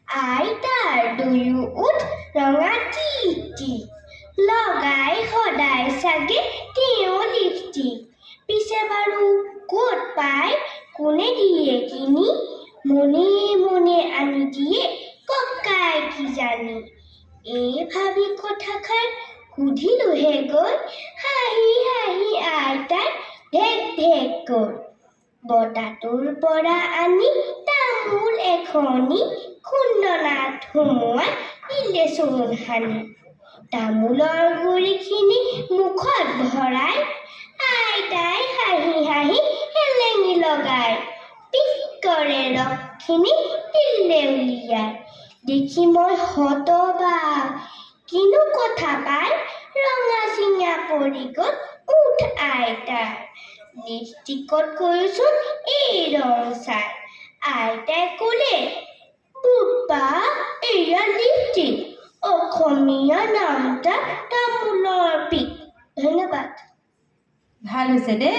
আইতাৰ দুয়োত ৰঙা টিক লগাই সদায় চাগে তেওঁ লিপষ্টিক পিছে বাৰু ক'ত পায় কোনে দিয়ে কিনি মনে মনে আনি দিয়ে ককাই কি জানি এই ভাবি কথাষাৰ সুধিলোহে গৈ হাঁহি হাঁহি আইতাই ঢেক ঢেক গ'ল বতাটোৰ পৰা আনি তামোল এখনি খুন্দনাত সোমোৱাই দিলে চূণ সানি তামোলৰ গুৰিখিনি মুখত ভৰাই আইতাই হাঁহি হাঁহি হেলেঙি লগাই পিক কৰে ৰসখিনি দিলে উলিয়াই দেখি মই হতবাক কিনো কথা পাই ৰঙা চিঙা পৰি গ'ল উঠ আইতাৰ লিপষ্টিকত কৈছোন এই ৰং চাই আইতাই ক'লে বোপা এয়া লিপষ্টিক অসমীয়া নামটা তামোলৰ পিক ধন্যবাদ ভাল হৈছে দেই।